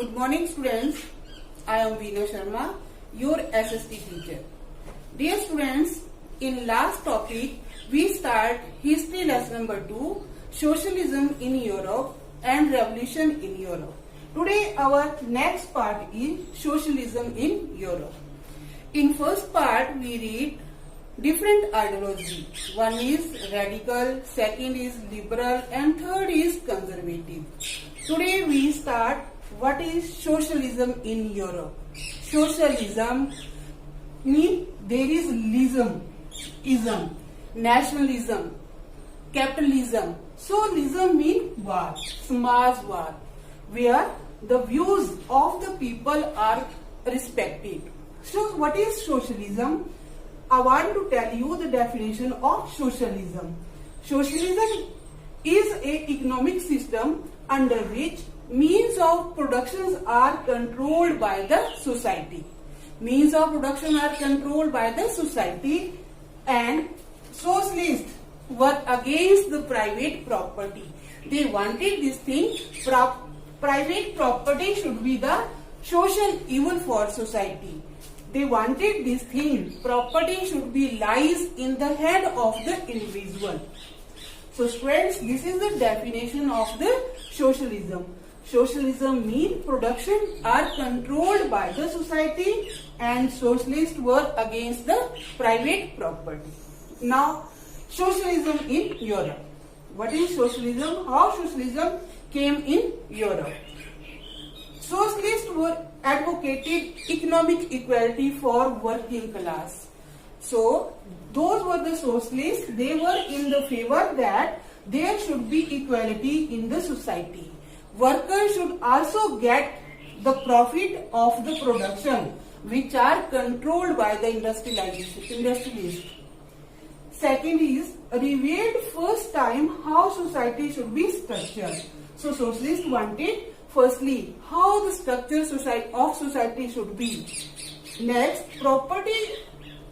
Good morning students, I am Veena Sharma, your SST teacher. Dear students, in last topic we start history lesson number 2, socialism in Europe and revolution in Europe. Today our next part is socialism in Europe. In first part we read different ideology. One is radical, second is liberal and third is conservative. Today we start what is socialism in Europe. Socialism means there is ism, nationalism, capitalism. Socialism means war, Samajwad, where the views of the people are respected. So what is socialism? I want to tell you the definition of socialism. Socialism is an economic system under which means of productions are controlled by the society. Means of production are controlled by the society, and socialists were against the private property. They wanted this thing, private property should be the social evil for society. They wanted this thing, property should be lies in the head of the individual. So students, this is the definition of the socialism. Socialism means production are controlled by the society and socialists were against the private property. Now, socialism in Europe. What is socialism? How socialism came in Europe? Socialists were advocated economic equality for working class. So, those were the socialists. They were in the favor that there should be equality in the society. Workers should also get the profit of the production which are controlled by the industrialists. Second is revealed first time how society should be structured. So socialists wanted firstly how the structure of society should be. Next, property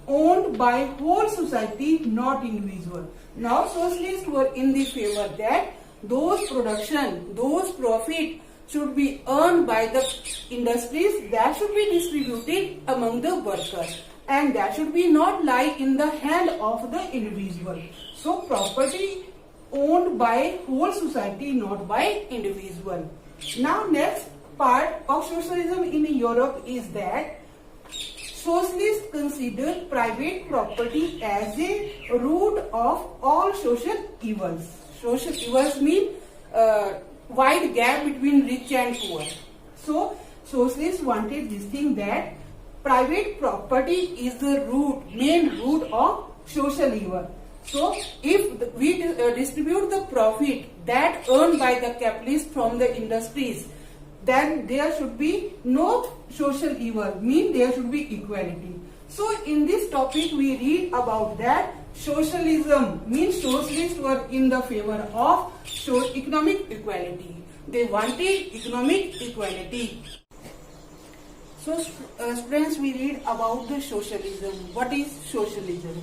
owned by whole society, not individual. Now socialists were in the favor that those production, those profit should be earned by the industries, that should be distributed among the workers and that should be not lie in the hand of the individual. So property owned by whole society, not by individual. Now next part of socialism in Europe is that socialists consider private property as a root of all social evils. Social evils mean wide gap between rich and poor. So socialists wanted this thing that private property is the main root of social evil. So if we distribute the profit that earned by the capitalists from the industries, then there should be no social evil, mean there should be equality. So in this topic we read about that socialism means socialists were in the favor of economic equality. They wanted economic equality. So students, we read about the socialism. What is socialism?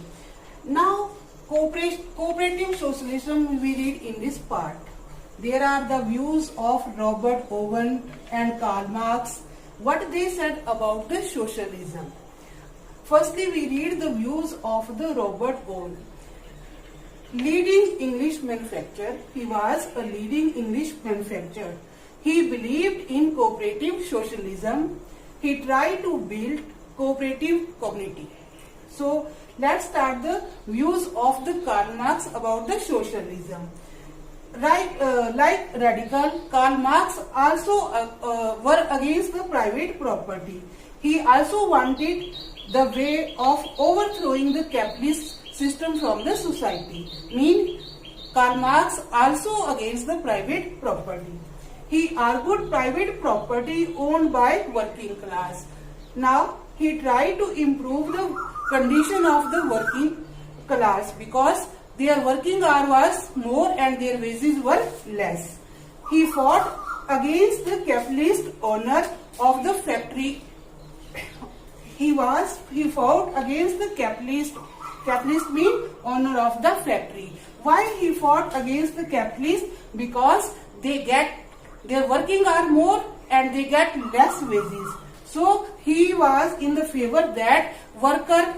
Now cooperative socialism we read in this part. There are the views of Robert Owen and Karl Marx. What they said about the socialism. Firstly, we read the views of the Robert Owen. Leading English manufacturer. He was a leading English manufacturer. He believed in cooperative socialism. He tried to build cooperative community. So, let's start the views of the Karl Marx about the socialism. Like radical, Karl Marx also were against the private property. He also wanted the way of overthrowing the capitalist system from the society. Karl Marx also against the private property. He argued private property owned by working class. Now he tried to improve the condition of the working class because their working hour was more and their wages were less. He fought against the capitalist owner of the factory. He fought against the capitalist mean owner of the factory. Why he fought against the capitalists? Because they get their working hour more and they get less wages. So he was in the favor that worker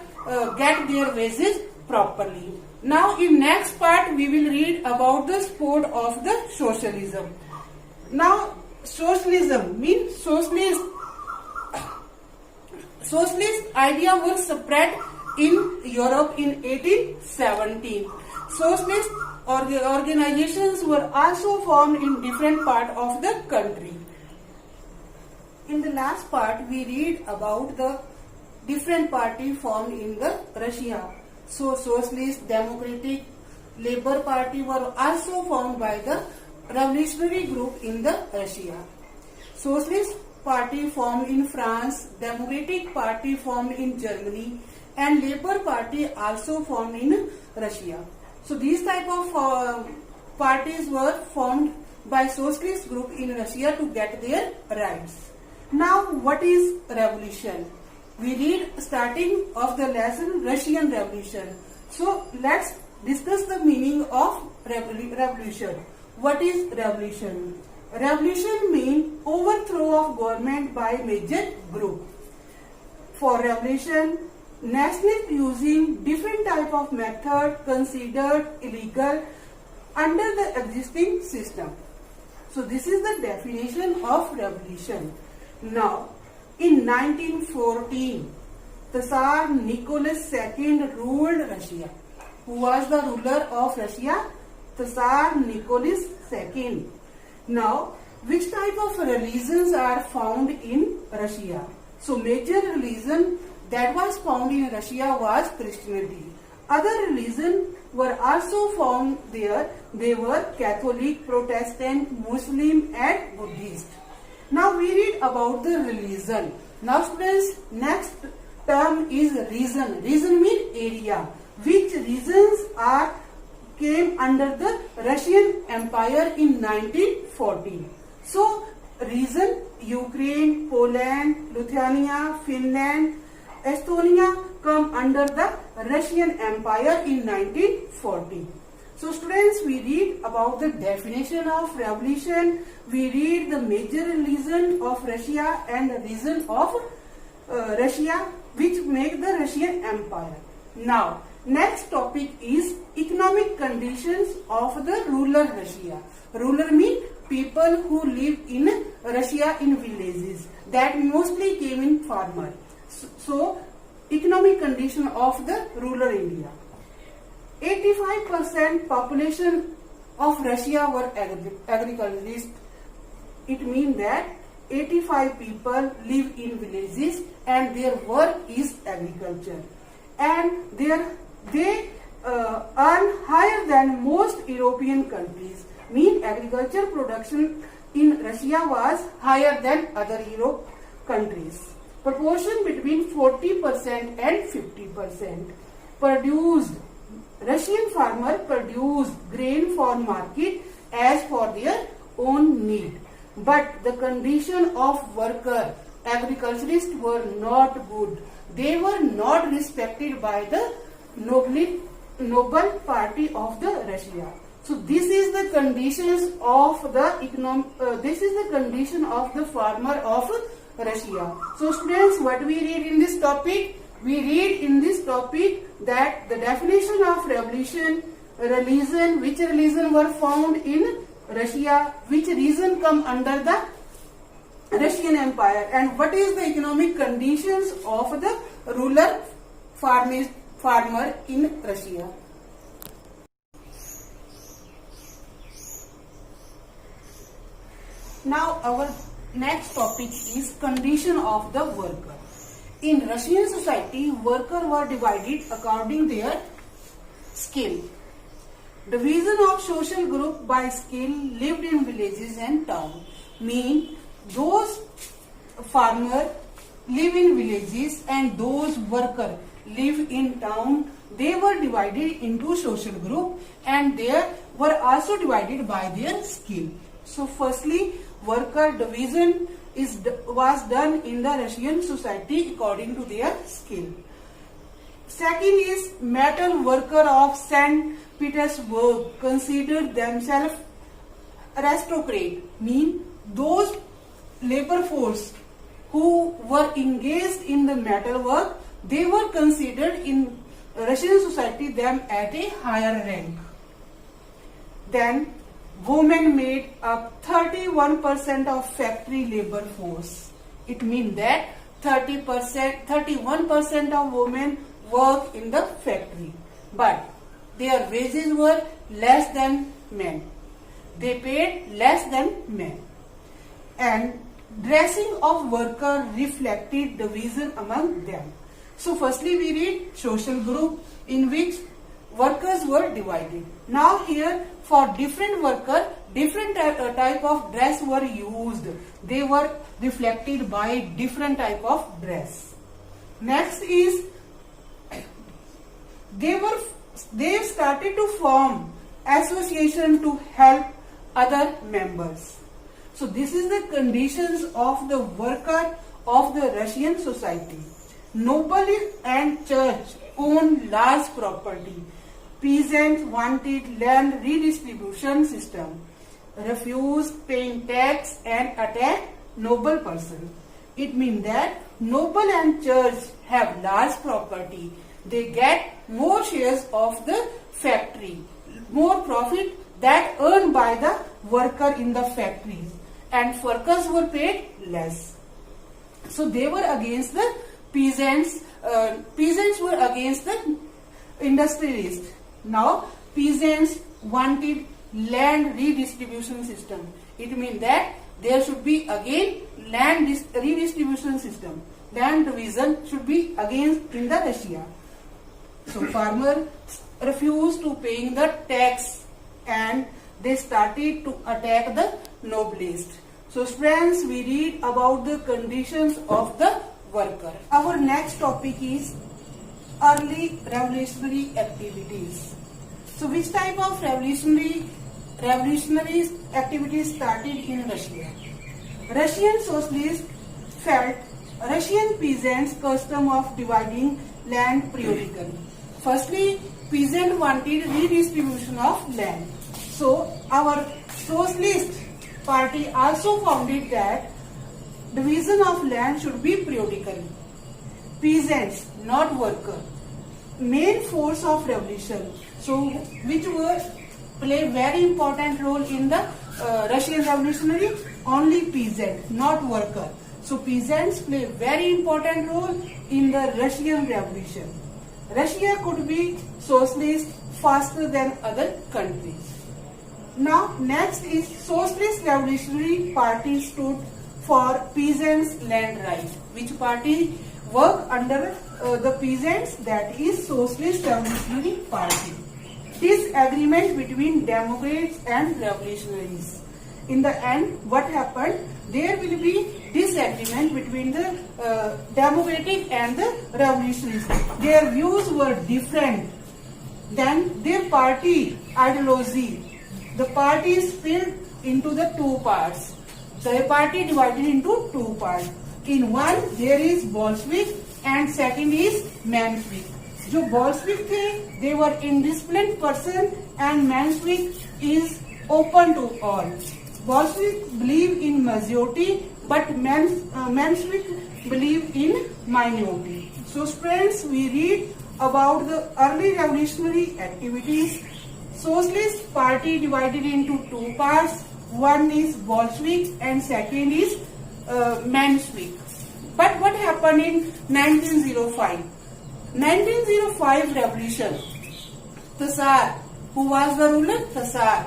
get their wages properly. Now in next part we will read about the support of the socialism. Now socialism means socialist idea was spread in Europe in 1817. Socialist organizations were also formed in different parts of the country. In the last part, we read about the different party formed in the Russia. So, Socialist, Democratic, Labour Party were also formed by the revolutionary group in the Russia. Socialist Party formed in France, Democratic Party formed in Germany, and Labour Party also formed in Russia. So these type of parties were formed by socialist group in Russia to get their rights. Now what is revolution? We read starting of the lesson Russian Revolution. So let's discuss the meaning of revolution. What is revolution? Revolution means overthrow of government by major group. For revolution, nationalists using different type of method considered illegal under the existing system. So this is the definition of revolution. Now, in 1914, the Tsar Nicholas II ruled Russia. Who was the ruler of Russia? The Tsar Nicholas II. Now, which type of religions are found in Russia? So, major religion that was found in Russia was Christianity. Other religions were also found there. They were Catholic, Protestant, Muslim and Buddhist. Now we read about the religion. Now students, next term is region. Region means area. Which regions came under the Russian Empire in 1914? So region Ukraine, Poland, Lithuania, Finland, Estonia come under the Russian Empire in 1940. So students, we read about the definition of revolution, we read the major religion of Russia and the region of Russia which make the Russian Empire. Now, next topic is economic conditions of the rural Russia. Rural means people who live in Russia in villages that mostly came in farmer. So, economic condition of the rural India. 85% population of Russia were agriculturists. It means that 85 people live in villages and their work is agriculture. And they earn higher than most European countries. Mean agriculture production in Russia was higher than other Europe countries. Proportion between 40% and 50%. Russian farmers produced grain for market as for their own need. But the condition of worker, agriculturists were not good. They were not respected by the noble party of the Russia. So this is the conditions of the this is the condition of the farmer of Russia. So students, what we read in this topic? We read in this topic that the definition of revolution, religion, which religion were found in Russia, which region come under the Russian Empire, and what is the economic conditions of the rural farmer in Russia. Now our next topic is condition of the worker. In Russian society, workers were divided according their skill. Division of social group by skill lived in villages and towns. Mean those farmers live in villages and those workers live in town. They were divided into social group and they were also divided by their skill. So firstly, worker division was done in the Russian society according to their skill. Second is metal worker of St. Petersburg considered themselves aristocrat, mean those labor force who were engaged in the metal work, they were considered in Russian society them at a higher rank. Then women made up 31% of factory labor force. It means that 31% of women work in the factory, but their wages were less than men. They paid less than men. And dressing of worker reflected division among them. So firstly we read social group in which workers were divided. Now here for different worker, different type of dress were used. They were reflected by different type of dress. Next is they started to form association to help other members. So this is the conditions of the worker of the Russian society. Nobles and church owned large property. Peasants wanted land redistribution system, refused paying tax and attacked noble person. It means that noble and church have large property. They get more shares of the factory, more profit that earned by the worker in the factories, and workers were paid less. So they were against the peasants. Peasants were against the industrialists. Now peasants wanted land redistribution system. It means that there should be again land redistribution system. Land division should be again in the Russia. So farmers refused to paying the tax and they started to attack the noblest. So friends, we read about the conditions of the worker. Our next topic is early revolutionary activities. So which type of revolutionary activities started in Russia? Russian socialists felt Russian peasants' custom of dividing land periodically. Firstly, peasants wanted redistribution of land. So our socialist party also founded that division of land should be periodically. Peasants, not worker, main force of revolution. So which were play very important role in the Russian revolutionary? Only peasant, not worker. So peasants play very important role in the Russian revolution. Russia could be socialist faster than other countries. Now next is Socialist Revolutionary Party stood for peasants' land right. Which party work under the peasants? That is Socialist Revolutionary Party. Disagreement between Democrats and revolutionaries. In the end, what happened? There will be disagreement between the democratic and the revolutionaries. Their views were different. Then their party ideology. The party is split into the two parts. The party divided into two parts. In one there is Bolshevik and second is Menshevik. जो Bolshevik थे, they were indisciplined person and Menshevik is open to all. Bolshevik believe in majority, but Menshevik believe in minority. So friends, we read about the early revolutionary activities. Socialist party divided into two parts. One is Bolshevik and second is Menshevik. But what happened in 1905? 1905 revolution. Tsar, who was the ruler? Tsar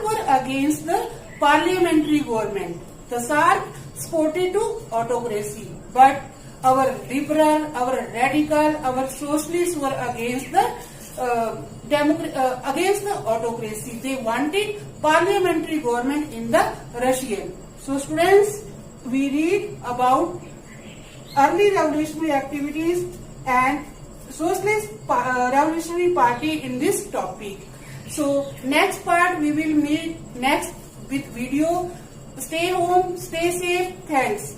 were against the parliamentary government. Tsar supported to autocracy, but our liberal, our radical, our socialists were against the autocracy. They wanted parliamentary government in the Russian. So students, we read about early revolutionary activities and Socialist Revolutionary Party in this topic. So next part we will meet next with video. Stay home, stay safe. Thanks.